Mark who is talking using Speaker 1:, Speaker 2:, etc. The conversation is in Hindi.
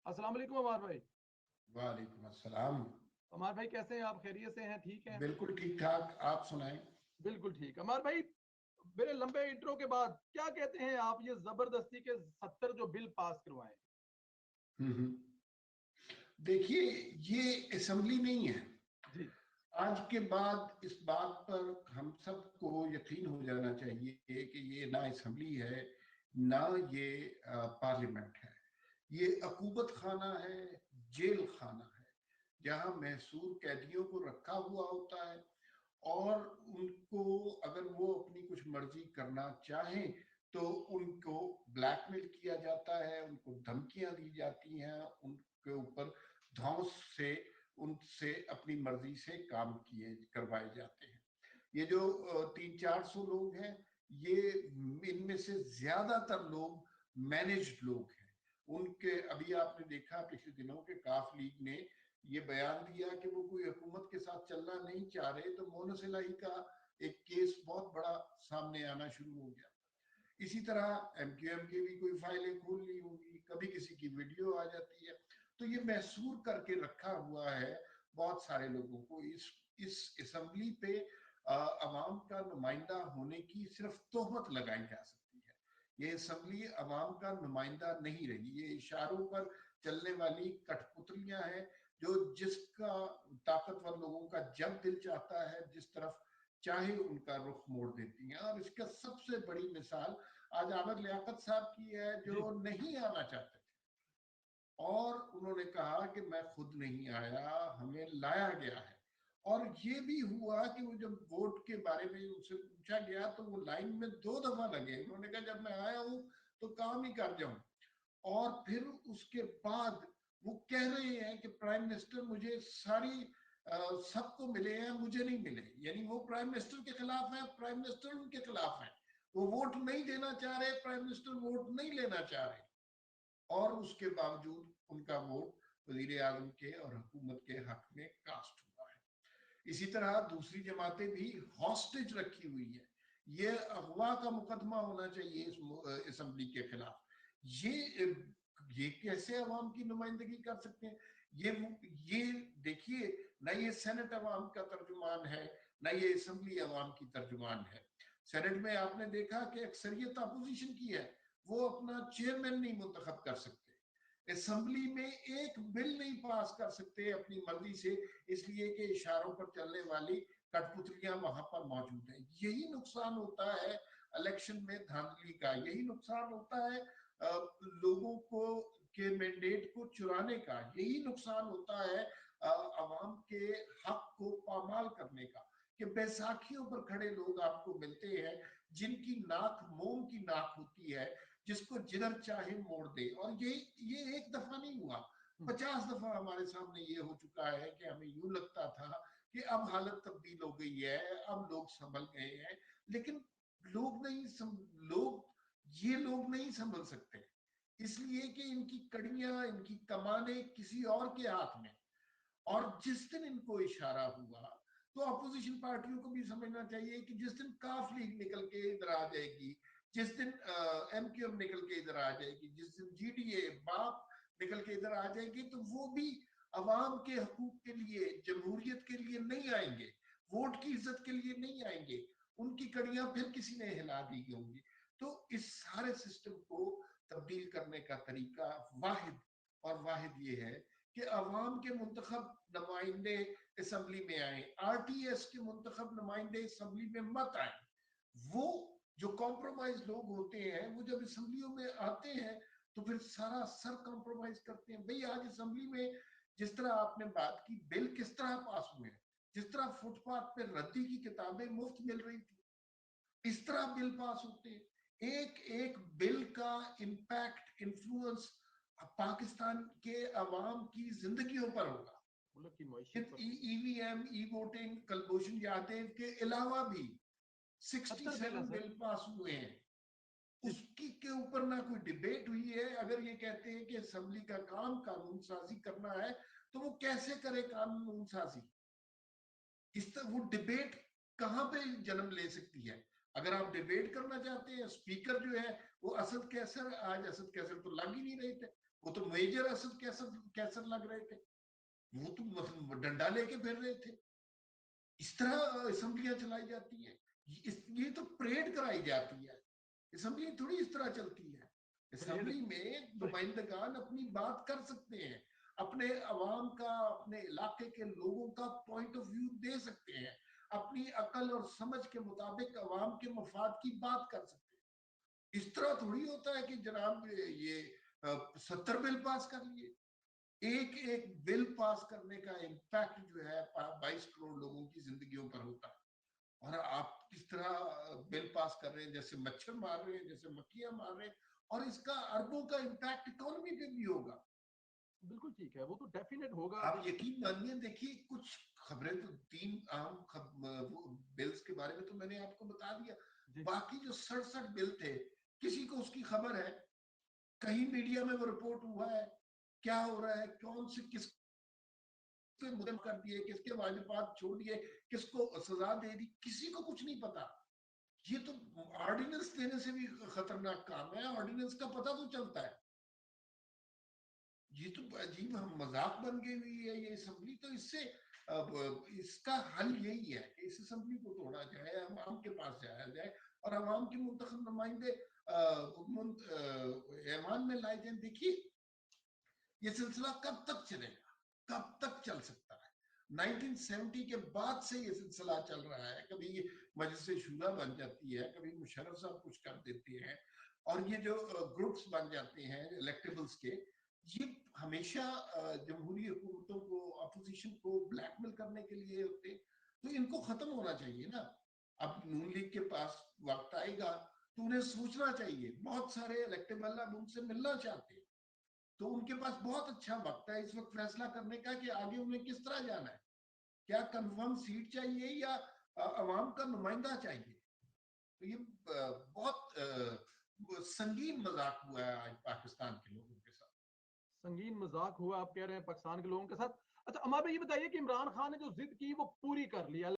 Speaker 1: अस्सलाम वालेकुम अमार भाई।
Speaker 2: वालेकुम अस्सलाम।
Speaker 1: अमार भाई कैसे हैं आप? खैरियत से हैं? ठीक हैं?
Speaker 2: बिल्कुल ठीक ठाक, आप सुनाएं।
Speaker 1: बिल्कुल ठीक। अमार भाई, मेरे लंबे इंट्रो के बाद क्या कहते हैं आप ये जबरदस्ती के 70 जो बिल पास करवाएं?
Speaker 2: हम्म। देखिए, ये असेंबली नहीं है।
Speaker 1: जी।
Speaker 2: आज के बाद इस बात पर हम सबको यकीन हो जाना चाहिए कि ये ना असेंबली है, ना ये पार्लियामेंट है। ये अकूबत खाना है, जेल खाना है, जहां महसूर कैदियों को रखा हुआ होता है और उनको अगर वो अपनी कुछ मर्जी करना चाहें तो उनको ब्लैकमेल किया जाता है, उनको धमकियां दी जाती हैं, उनके ऊपर धौंस से उनसे अपनी मर्जी से काम किए करवाए जाते हैं। ये जो 300-400 लोग हैं, ये इनमें से ज्यादातर लोग मैनेज्ड लोग हैं। उनके अभी आपने देखा पिछले दिनों के काफ लीग ने ये बयान दिया कि वो कोई हुकूमत के साथ चलना नहीं चाह रहे, तो मोनस इलाही का एक केस बहुत बड़ा सामने आना शुरू हो गया। इसी तरह एमक्यूएम की भी कोई फाइलें खोल ली होंगी, कभी किसी की वीडियो आ जाती है। तो ये महसूर करके रखा हुआ है बहुत सारे लोगों को। इस असेंबली पे अवाम का नुमाइंदा होने की सिर्फ तोहमत लगाई जा सकती है। ये असेंबली अवाम का नुमाइंदा नहीं रही, ये इशारों पर चलने वाली कठपुतलियां हैं जो जिसका ताकतवर लोगों का जब दिल चाहता है जिस तरफ चाहे उनका रुख मोड़ देती हैं। और इसका सबसे बड़ी मिसाल आज आमद लियाकत साहब की है,
Speaker 1: जी।
Speaker 2: जो नहीं आना चाहते थे और उन्होंने कहा कि मैं खुद नहीं आया, हमें लाया गया है। और ये भी हुआ कि वो जब वोट के बारे में उनसे पूछा गया तो वो लाइन में 2 दफा लगे। उन्होंने कहा जब मैं आया हूं तो काम ही कर जाऊं। और फिर उसके बाद वो कह रहे हैं कि प्राइम मिनिस्टर मुझे सारी सबको मिले हैं, मुझे नहीं मिले। यानी वो प्राइम मिनिस्टर के खिलाफ है, प्राइम मिनिस्टर उनके खिलाफ है। वो वोट नहीं देना चाह रहे, प्राइम मिनिस्टर वोट नहीं लेना चाह रहे, और उसके बावजूद उनका वोट वजीर आजम के और हुकूमत के हक में कास्ट हुआ है। इसी तरह दूसरी जमातें भी हॉस्टेज रखी हुई है। ये अगवा का मुकदमा होना चाहिए इस असेंबली के खिलाफ। ये ये कैसे अवाम की नुमाइंदगी कर सकते हैं? ये ये देखिए, ना ये सेनेट अवाम का तर्जुमान है, ना ये असेंबली अवाम की तर्जुमान है। सेनेट में आपने देखा कि अक्सरियत अपोजिशन की है, वो अपना चेयरमैन नहीं मुंतखब कर सकते। असेंबली में एक बिल नहीं पास कर सकते अपनी मर्जी से, इसलिए कि इशारों पर चलने वाली कठपुतलियां वहां पर मौजूद है। यही नुकसान होता है इलेक्शन में धांधली का, यही नुकसान होता है लोगों को के मैंडेट को चुराने का, यही नुकसान होता है अवाम के हक को पामाल करने का। कि बैसाखियों पर खड़े लोग आपको मिलते हैं जिनकी नाक मोम की नाक होती है, जिसको जिधर चाहे मोड़ दे। और ये एक दफा नहीं हुआ, 50 दफा हमारे सामने ये हो चुका है कि हमें यूं लगता था कि अब हालत तब्दील हो गई है, अब लोग संभल गए हैं। लेकिन लोग नहीं लोग नहीं संभल सकते, इसलिए कि इनकी कड़ियां, इनकी कमाने किसी और के हाथ में। और जिस दिन इनको इशारा हुआ तो अपोजिशन पार्टियों को भी समझना चाहिए कि जिस दिन काफ लीग निकल के इधर आ जाएगी, जिस दिन एमक्यूएम निकल के इधर आ जाएगी, जिस दिन जीडीए बाप निकल के इधर आ जाएगी, तो वो भी अवाम के हकूक के लिए, जमहूरियत के लिए नहीं आएंगे, वोट की इज्जत के लिए नहीं आएंगे। उनकी कड़ियां फिर किसी ने हिला दी होंगी। तो इस सारे सिस्टम को तब्दील करने का तरीका वाहिद और वाहिद ये है कि अवाम के मुंतखब नुमाइंदे असम्बली में आए, आरटीएस के मुंतखब नुमाइंदे असम्बली में मत आए। वो जो कॉम्प्रोमाइज लोग होते हैं, वो जब असम्बलियों में आते हैं तो फिर सारा सर कॉम्प्रोमाइज करते हैं। भाई आज असम्बली में जिस तरह आपने बात की, बिल किस तरह पास हुए हैं, जिस तरह फुटपाथ पे रद्दी की किताबें मुफ्त मिल रही थी, इस तरह बिल पास होते हैं। एक एक बिल का इम्पैक्ट, इन्फ्लुएंस पाकिस्तान के अवाम की जिंदगियों पर होगा।
Speaker 1: मुल्क की मैशियत पर होगा।
Speaker 2: EVM, e voting, Kulbhushan Yadav के अलावा भी
Speaker 1: 70 बिल है
Speaker 2: 67
Speaker 1: सर।
Speaker 2: बिल पास हुए हैं।
Speaker 1: जी।
Speaker 2: उसकी के ऊपर ना कोई डिबेट हुई है। अगर ये कहते हैं कि असेंबली का काम कानून साजी करना है, तो वो कैसे करे कानून साजी? इस तरह वो डिबेट कहां पे जन्म ले सकती है? अगर आप डिबेट करना चाहते हैं, स्पीकर जो है वो असद कैसर, आज असद कैसर तो लग ही नहीं रहे थे, वो तो मेजर असद कैसर कैसर लग रहे थे, वो तो डंडा लेके फिर रहे थे। इस तरह असेंबलियां चलाई जाती है, ये तो परेड कराई जाती है, असेंबली थोड़ी इस तरह चलती है।
Speaker 1: परेड
Speaker 2: असेंबली में नुमाइंदगान अपनी बात कर सकते हैं, अपने अवाम का, अपने इलाके के लोगों का पॉइंट ऑफ व्यू दे सकते हैं, अपनी अकल और समझ के मुताबिक अवाम के मफाद की बात कर सकते हैं। इस तरह थोड़ी होता है कि जनाब ये 70 बिल पास कर लिए। एक एक बिल पास करने का इम्पैक्ट जो है 22 करोड़ लोगों की जिंदगियों पर होता है, और आप किस तरह बिल पास कर रहे हैं, जैसे मच्छर मार रहे हैं, जैसे मक्खियां मार रहे हैं, और इसका अरबों का इम्पैक्ट इकोनॉमी पे भी होगा।
Speaker 1: बिल्कुल ठीक है, वो तो डेफिनेट होगा।
Speaker 2: आप यकीन मानिए, देखिए कुछ खबरें तो तीन बिल्स के बारे में तो मैंने आपको बता दिया,
Speaker 1: जी
Speaker 2: बाकी जो 67 बिल थे, किसी को उसकी खबर है? कहीं मीडिया में वो रिपोर्ट हुआ है क्या हो रहा है, कौन से किस मुद्दे कर दिए, किसके वाजिबात छोड़ दिए, किसको सजा दे दी, किसी को कुछ नहीं पता। ये तो ऑर्डिनेंस देने से भी खतरनाक काम है, ऑर्डिनेंस का पता तो चलता है। ये तो अजीब मजाक बन गई हुई है ये असेंबली। तो इससे अब इसका हल यही है कि इस असेंबली को तोड़ा जाए, अवाम के पास जाया जाए और अवाम के मुंतखब नुमाइंदे ऐवान में लाए जाए। देखिए ये सिलसिला कब तक चलेगा, कब तक चल सकता है? 1970 के बाद से ये सिलसिला चल रहा है, कभी मजलिस शूरा बन जाती है, कभी मुशर्रफ साहब कुछ कर देते हैं, और ये जो ग्रुप्स बन जाते हैं इलेक्टेबल्स के, ये हमेशा जमहूरी हुकूमतों को, अपोजिशन को ब्लैकमेल करने के लिए होते हैं। तो इनको खत्म होना चाहिए ना। अब नून लीग के पास वक्त आएगा तो उन्हें सोचना चाहिए, बहुत सारे इलेक्टेबल अब उनसे मिलना चाहते हैं, तो उनके पास बहुत अच्छा वक्त है इस वक्त फैसला करने का कि आगे उन्हें किस तरह जाना है, क्या कंफर्म सीट चाहिए या अवाम का नुमाइंदा चाहिए। तो ये बहुत संगीन मजाक हुआ है आज पाकिस्तान के लोगों के साथ।
Speaker 1: संगीन मजाक हुआ आप कह रहे हैं पाकिस्तान के लोगों के साथ। अच्छा अमार भाई ये बताइए कि इमरान खान ने जो जिद की वो पूरी कर लिया।